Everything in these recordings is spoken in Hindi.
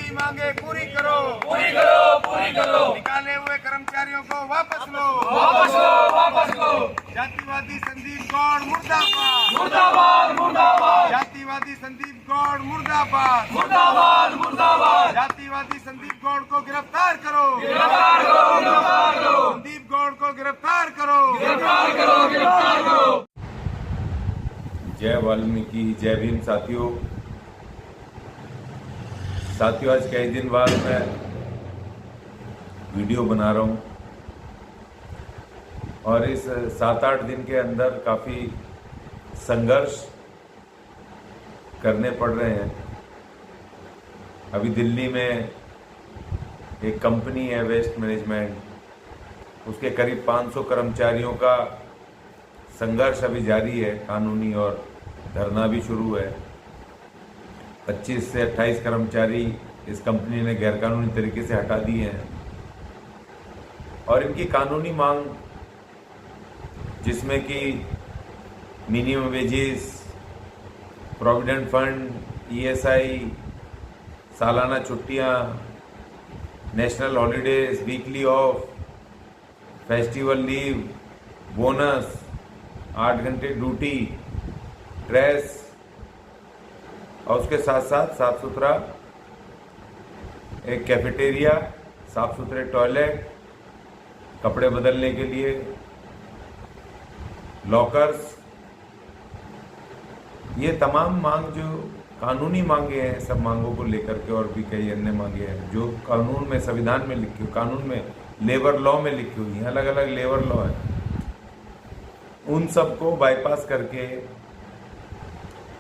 हमारी मांगे पूरी करो, पूरी करो, पूरी करो। निकाले हुए कर्मचारियों को वापस लो, वापस लो, वापस लो। जातिवादी संदीप गौड़ मुर्दाबाद, मुर्दाबाद, मुर्दाबाद। जातिवादी संदीप गौड़ मुर्दाबाद, मुर्दाबाद, मुर्दाबाद। जातिवादी संदीप गौड़ को गिरफ्तार करो, गिरफ्तार करो, गिरफ्तार करो। संदीप गौड़ को गिरफ्तार करो, गिरफ्तार करो, गिरफ्तार करो। जय वाल्मीकि, जय भीम साथियों। आज कई दिन बाद मैं वीडियो बना रहा हूँ और इस 7-8 दिन के अंदर काफ़ी संघर्ष करने पड़ रहे हैं। अभी दिल्ली में एक कंपनी है वेस्ट मैनेजमेंट, उसके करीब 500 कर्मचारियों का संघर्ष अभी जारी है कानूनी, और धरना भी शुरू है। 25 से 28 कर्मचारी इस कंपनी ने गैरकानूनी तरीके से हटा दिए हैं और इनकी कानूनी मांग, जिसमें कि minimum wages, provident fund, ESI, सालाना छुट्टियां, national holidays, weekly off, festival leave, bonus, 8 घंटे ड्यूटी, ड्रेस, और उसके साथ साथ साफ सुथरा एक कैफेटेरिया, साफ सुथरे टॉयलेट, कपड़े बदलने के लिए लॉकर्स, ये तमाम मांग जो कानूनी मांगे हैं, सब मांगों को लेकर के, और भी कई अन्य मांगे हैं जो कानून में, संविधान में लिखी हुई, कानून में, लेबर लॉ में लिखी हुई हैं, अलग अलग लेबर लॉ है। उन सब को बाईपास करके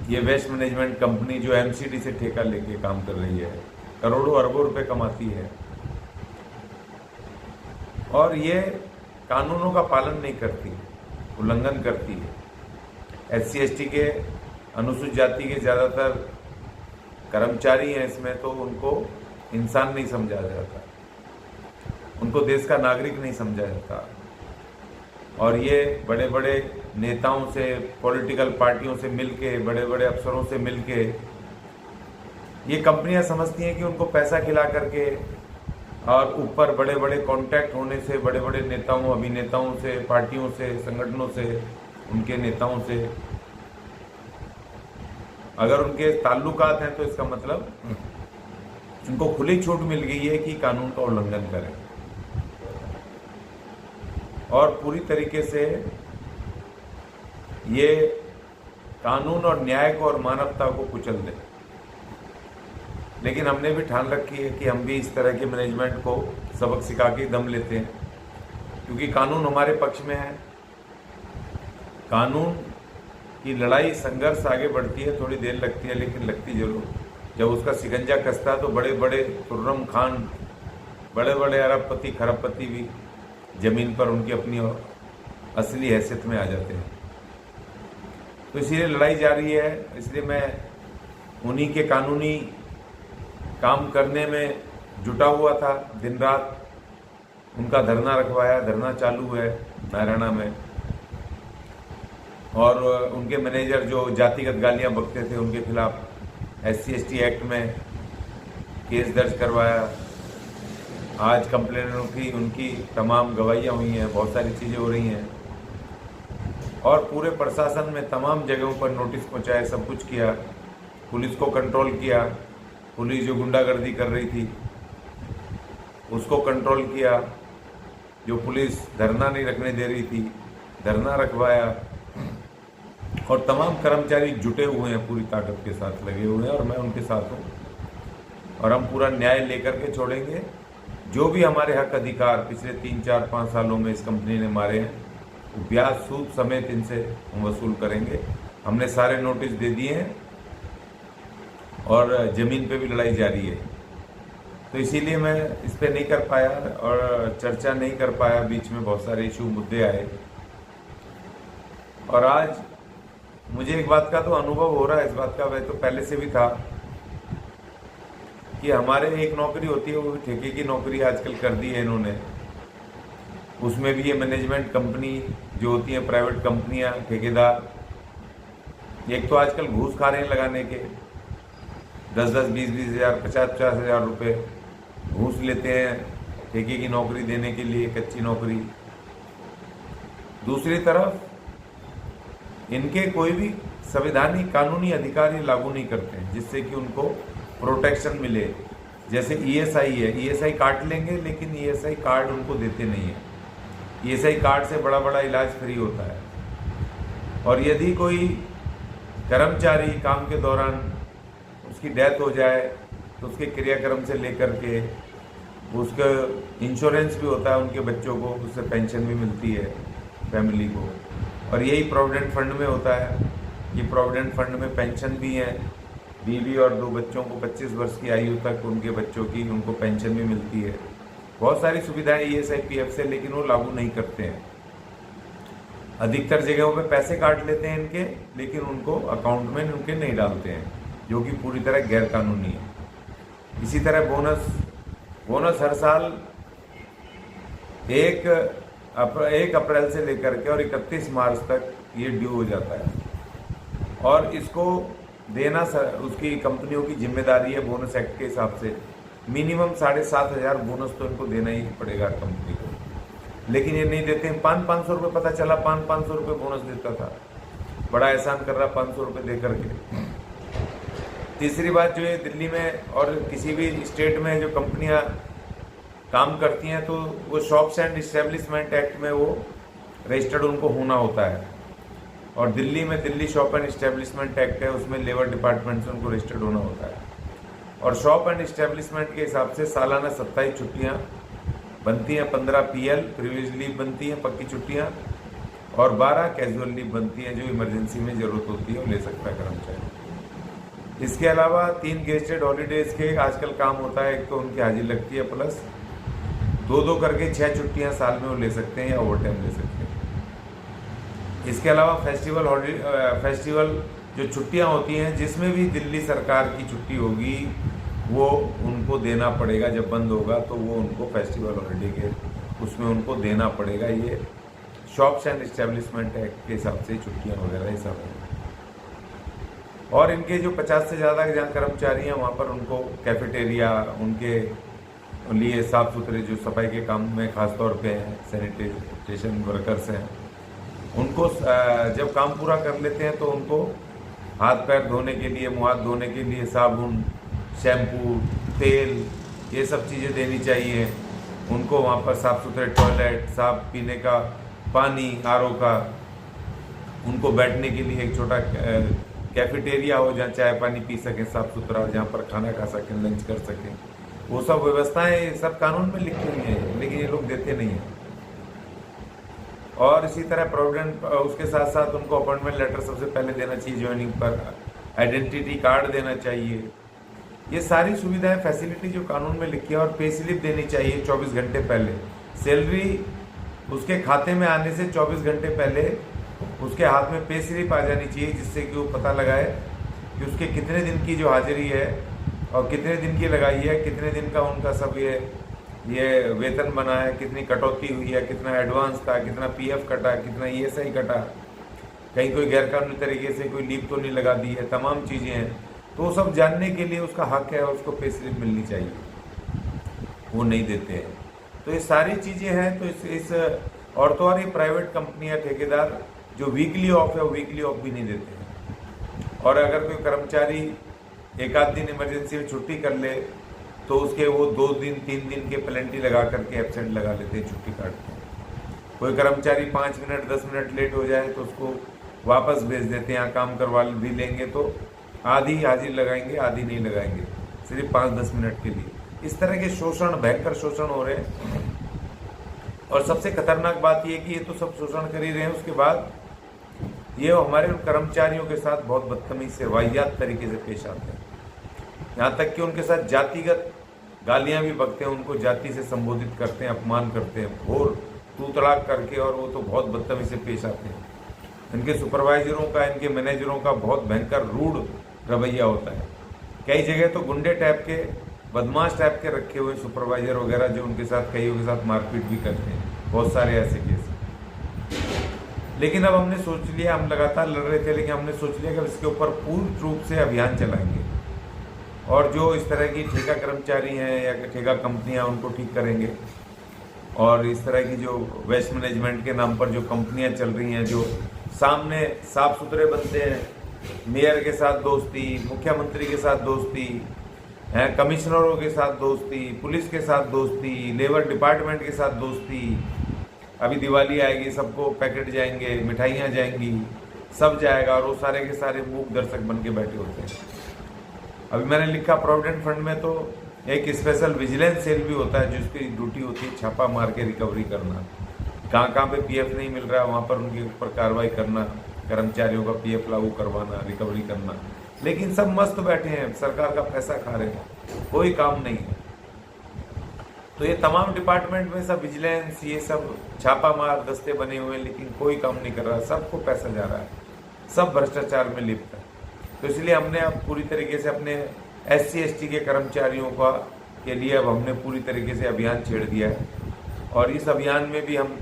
ये वेस्ट मैनेजमेंट कंपनी जो MCD से ठेका लेके काम कर रही है, करोड़ों अरबों रुपए कमाती है और ये कानूनों का पालन नहीं करती, उल्लंघन करती है। SC/ST के, अनुसूचित जाति के ज़्यादातर कर्मचारी हैं इसमें, तो उनको इंसान नहीं समझा जाता, उनको देश का नागरिक नहीं समझा जाता। और ये बड़े बड़े नेताओं से, पॉलिटिकल पार्टियों से मिलके, बड़े बड़े अफसरों से मिलके ये कंपनियां समझती हैं कि उनको पैसा खिला करके और ऊपर बड़े बड़े कॉन्टैक्ट होने से, बड़े बड़े नेताओं, अभिनेताओं से, पार्टियों से, संगठनों से, उनके नेताओं से अगर उनके ताल्लुकात हैं, तो इसका मतलब उनको खुली छूट मिल गई है कि कानून का उल्लंघन करें और पूरी तरीके से ये कानून और न्याय को और मानवता को कुचल दें। लेकिन हमने भी ठान रखी है कि हम भी इस तरह के मैनेजमेंट को सबक सिखा के दम लेते हैं, क्योंकि कानून हमारे पक्ष में है। कानून की लड़ाई, संघर्ष आगे बढ़ती है, थोड़ी देर लगती है, लेकिन लगती जरूर। जब उसका शिकंजा कसता है तो बड़े बड़े खुर्रम खान, बड़े बड़े अरबपति, खरबपति भी जमीन पर उनकी अपनी असली हैसियत में आ जाते हैं। तो इसीलिए लड़ाई जारी है। इसलिए मैं उन्हीं के कानूनी काम करने में जुटा हुआ था, दिन रात उनका धरना रखवाया, धरना चालू है नारायणा में। और उनके मैनेजर जो जातिगत गालियां बकते थे, उनके खिलाफ SC/ST एक्ट में केस दर्ज करवाया। आज कंप्लेनरों की, उनकी तमाम गवाहियाँ हुई हैं, बहुत सारी चीज़ें हो रही हैं और पूरे प्रशासन में तमाम जगहों पर नोटिस पहुंचाए, सब कुछ किया। पुलिस को कंट्रोल किया, पुलिस जो गुंडागर्दी कर रही थी उसको कंट्रोल किया, जो पुलिस धरना नहीं रखने दे रही थी धरना रखवाया, और तमाम कर्मचारी जुटे हुए हैं, पूरी ताकत के साथ लगे हुए हैं और मैं उनके साथ हूँ। और हम पूरा न्याय लेकर के छोड़ेंगे। जो भी हमारे हक अधिकार पिछले 3, 4, 5 सालों में इस कंपनी ने मारे हैं, वो ब्याज सूद समेत इनसे हम वसूल करेंगे। हमने सारे नोटिस दे दिए हैं और ज़मीन पे भी लड़ाई जारी है। तो इसीलिए मैं इस पर नहीं कर पाया और चर्चा नहीं कर पाया, बीच में बहुत सारे इशू, मुद्दे आए। और आज मुझे एक बात का तो अनुभव हो रहा है, इस बात का वह तो पहले से भी था कि हमारे एक नौकरी होती है, वो ठेके की नौकरी आजकल कर दी है इन्होंने। उसमें भी ये मैनेजमेंट कंपनी जो होती है, प्राइवेट कंपनियां, ठेकेदार, एक तो आजकल घूस खा रहे हैं लगाने के, 10-10, 20-20 हज़ार, 50-50 हज़ार रुपये घूस लेते हैं ठेके की नौकरी देने के लिए, कच्ची नौकरी। दूसरी तरफ इनके कोई भी संवैधानिक कानूनी अधिकार ये लागू नहीं करते हैं जिससे कि उनको प्रोटेक्शन मिले। जैसे ईएसआई है, ईएसआई काट लेंगे लेकिन ईएसआई कार्ड उनको देते नहीं है। ईएसआई कार्ड से बड़ा बड़ा इलाज फ्री होता है। और यदि कोई कर्मचारी काम के दौरान उसकी डेथ हो जाए तो उसके क्रियाक्रम से लेकर के उसका इंश्योरेंस भी होता है उनके बच्चों को, उससे पेंशन भी मिलती है फैमिली को। और यही प्रोविडेंट फंड में होता है कि प्रोविडेंट फंड में पेंशन भी है। बीवी और 2 बच्चों को 25 वर्ष की आयु तक उनके बच्चों की उनको पेंशन भी मिलती है। बहुत सारी सुविधाएं ईएसआई पीएफ से, लेकिन वो लागू नहीं करते हैं। अधिकतर जगहों पे पैसे काट लेते हैं इनके, लेकिन उनको अकाउंट में उनके नहीं डालते हैं, जो कि पूरी तरह गैर कानूनी है। इसी तरह बोनस हर साल 1 अप्रैल से लेकर के और 31 मार्च तक ये ड्यू हो जाता है। और इसको देना उसकी कंपनियों की जिम्मेदारी है। बोनस एक्ट के हिसाब से मिनिमम 7,500 बोनस तो इनको देना ही पड़ेगा कंपनी को, लेकिन ये नहीं देते हैं। 500 रुपये, पता चला 500 रुपये बोनस देता था, बड़ा एहसान कर रहा 500 रुपये दे करके। तीसरी बात जो है, दिल्ली में और किसी भी स्टेट में जो कंपनियां काम करती हैं तो वो शॉप्स एंड इस्टेब्लिशमेंट एक्ट में वो रजिस्टर्ड उनको होना होता है। और दिल्ली में Delhi shop and establishment act है, उसमें लेबर डिपार्टमेंट से उनको रजिस्टर्ड होना होता है। और शॉप एंड इस्टेब्लिशमेंट के हिसाब से सालाना 27 छुट्टियाँ बनती हैं, 15 पीएल प्रिविलेज लीव बनती हैं, पक्की छुट्टियाँ, और 12 कैजुअल लीव बनती हैं जो इमरजेंसी में ज़रूरत होती है वो ले सकता है कर्मचारी। इसके अलावा 3 गेस्टेड हॉलीडेज के आजकल काम होता है। एक तो उनकी हाजिरी लगती है, प्लस 2-2 करके 6 छुट्टियाँ साल में वो ले सकते हैं या ओवर टाइम ले सकते हैं। इसके अलावा फेस्टिवल जो छुट्टियाँ होती हैं जिसमें भी दिल्ली सरकार की छुट्टी होगी वो उनको देना पड़ेगा। जब बंद होगा तो वो उनको फेस्टिवल हॉलीडे के उसमें उनको देना पड़ेगा। ये शॉप्स एंड इस्टेब्लिशमेंट एक्ट के हिसाब से छुट्टियाँ वगैरह ये सब है। और इनके जो 50 से ज़्यादा जहाँ कर्मचारी हैं वहाँ पर उनको कैफेटेरिया, उनके लिए साफ़ सुथरे जो सफाई के काम में खासतौर पे हैं, सैनिटेशन वर्कर्स हैं, उनको जब काम पूरा कर लेते हैं तो उनको हाथ पैर धोने के लिए, मुँह हाथ धोने के लिए साबुन, शैम्पू, तेल, ये सब चीज़ें देनी चाहिए। उनको वहाँ पर साफ़ सुथरे टॉयलेट, साफ पीने का पानी आरओ का, उनको बैठने के लिए एक छोटा कैफेटेरिया हो जहाँ चाय पानी पी सकें साफ़ सुथरा, जहाँ पर खाना खा सकें, लंच कर सकें, वो सब व्यवस्थाएं सब कानून में लिखी हुई हैं, लेकिन ये लोग देते नहीं हैं। और इसी तरह प्रोविडेंट, उसके साथ साथ उनको अपॉइंटमेंट लेटर सबसे पहले देना चाहिए ज्वाइनिंग पर, आइडेंटिटी कार्ड देना चाहिए। ये सारी सुविधाएं, फैसिलिटी जो कानून में लिखी है। और पे स्लिप देनी चाहिए 24 घंटे पहले। सैलरी उसके खाते में आने से 24 घंटे पहले उसके हाथ में पे स्लिप आ जानी चाहिए, जिससे कि वो पता लगाए कि उसके कितने दिन की जो हाजिरी है और कितने दिन की लगाई है, कितने दिन का उनका सब ये वेतन बना है, कितनी कटौती हुई है, कितना एडवांस था, कितना पीएफ कटा, कितना ईएसआई कटा, कहीं कोई गैरकानूनी तरीके से कोई लीव तो नहीं लगा दी है, तमाम चीज़ें हैं। तो वो सब जानने के लिए उसका हक है, उसको पे स्लिप मिलनी चाहिए, वो नहीं देते हैं। तो ये सारी चीज़ें हैं। तो इस और तो और ये प्राइवेट कंपनियाँ, ठेकेदार जो वीकली ऑफ है वो वीकली ऑफ भी नहीं देते हैं। और अगर कोई कर्मचारी एक आध दिन इमरजेंसी में छुट्टी कर ले तो उसके वो 2 दिन 3 दिन के पेनल्टी लगा करके एब्सेंट लगा लेते हैं, छुट्टी काटते हैं। कोई कर्मचारी 5 मिनट 10 मिनट लेट हो जाए तो उसको वापस भेज देते हैं। यहाँ काम करवा भी लेंगे तो आधी हाजिरी लगाएंगे, आधी नहीं लगाएंगे, सिर्फ 5-10 मिनट के लिए। इस तरह के शोषण, भयंकर शोषण हो रहे हैं। और सबसे खतरनाक बात यह कि ये तो सब शोषण कर ही रहे हैं, उसके बाद ये हमारे कर्मचारियों के साथ बहुत बदतमीज से, वाहियात तरीके से पेश आते हैं। यहाँ तक कि उनके साथ जातिगत गालियाँ भी बकते हैं, उनको जाति से संबोधित करते हैं, अपमान करते हैं, घोर तू तड़ाक करके, और वो तो बहुत बदतमीज से पेश आते हैं। इनके सुपरवाइजरों का, इनके मैनेजरों का बहुत भयंकर रूड रवैया होता है। कई जगह तो गुंडे टाइप के, बदमाश टाइप के रखे हुए सुपरवाइजर वगैरह जो उनके साथ, कईयों के साथ मारपीट भी करते हैं। बहुत सारे ऐसे केस। लेकिन अब हमने सोच लिया, हम लगातार लड़ रहे थे, लेकिन हमने सोच लिया कि इसके ऊपर पूर्ण रूप से अभियान चलाएंगे। और जो इस तरह की ठेका कर्मचारी हैं या ठेका कंपनियां उनको ठीक करेंगे। और इस तरह की जो वेस्ट मैनेजमेंट के नाम पर जो कंपनियां चल रही हैं, जो सामने साफ सुथरे बनते हैं, मेयर के साथ दोस्ती, मुख्यमंत्री के साथ दोस्ती, कमिश्नरों के साथ दोस्ती, पुलिस के साथ दोस्ती, लेबर डिपार्टमेंट के साथ दोस्ती। अभी दिवाली आएगी, सबको पैकेट जाएंगे, मिठाइयाँ जाएंगी, सब जाएगा और वो सारे के सारे मूक दर्शक बन के बैठे होते हैं। अभी मैंने लिखा प्रोविडेंट फंड में तो एक स्पेशल विजिलेंस सेल भी होता है जिसकी ड्यूटी होती है छापा मार के रिकवरी करना। कहाँ कहाँ पे पीएफ नहीं मिल रहा है वहाँ पर उनके ऊपर कार्रवाई करना, कर्मचारियों का पीएफ लागू करवाना, रिकवरी करना। लेकिन सब मस्त बैठे हैं, सरकार का पैसा खा रहे हैं, कोई काम नहीं है। तो ये तमाम डिपार्टमेंट में सब विजिलेंस, ये सब छापा मार दस्ते बने हुए हैं, लेकिन कोई काम नहीं कर रहा, सबको पैसा जा रहा है, सब भ्रष्टाचार में लिप्त है। तो इसलिए हमने अब पूरी तरीके से अपने SC ST के कर्मचारियों का के लिए अब हमने पूरी तरीके से अभियान छेड़ दिया है। और इस अभियान में भी हम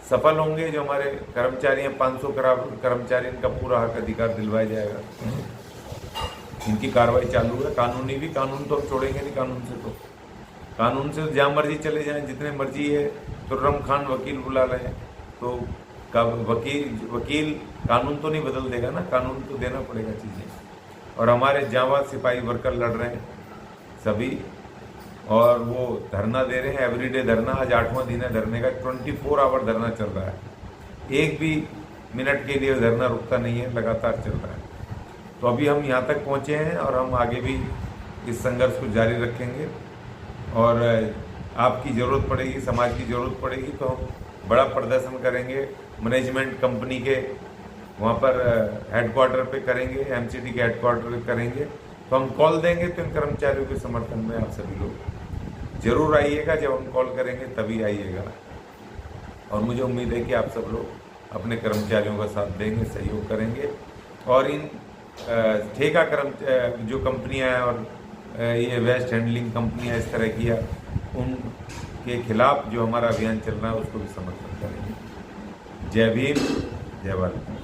सफल होंगे। जो हमारे कर्मचारी हैं 500 कर्मचारी, इनका पूरा हक अधिकार दिलवाया जाएगा। इनकी कार्रवाई चालू है, कानूनी भी, कानून तो हम छोड़ेंगे नहीं। कानून से जहाँ मर्जी चले जाएं, जितने मर्जी है तुर्रम खान वकील बुला रहे हैं, तो वकील कानून तो नहीं बदल देगा ना, कानून तो देना पड़ेगा चीज़ें। और हमारे जांबाज सिपाही वर्कर लड़ रहे हैं सभी, और वो धरना दे रहे हैं, एवरीडे धरना। आज 8वां दिन है धरने का, 24 आवर धरना चल रहा है, एक भी मिनट के लिए धरना रुकता नहीं है, लगातार चल रहा है। तो अभी हम यहाँ तक पहुँचे हैं और हम आगे भी इस संघर्ष को जारी रखेंगे। और आपकी ज़रूरत पड़ेगी, समाज की ज़रूरत पड़ेगी तो हम बड़ा प्रदर्शन करेंगे। मैनेजमेंट कंपनी के वहाँ पर हेडक्वार्टर पे करेंगे, MCD के हेडक्वार्टर पे करेंगे। तो हम कॉल देंगे, तो इन कर्मचारियों के समर्थन में आप सभी लोग जरूर आइएगा। जब हम कॉल करेंगे तभी आइएगा। और मुझे उम्मीद है कि आप सब लोग अपने कर्मचारियों का साथ देंगे, सहयोग करेंगे। और इन ठेका जो कंपनियां हैं और ये वेस्ट हैंडलिंग कंपनियां इस तरह की, उनके खिलाफ जो हमारा अभियान चल रहा है उसको भी समर्थन करेंगे। जय भीम, जय भारत।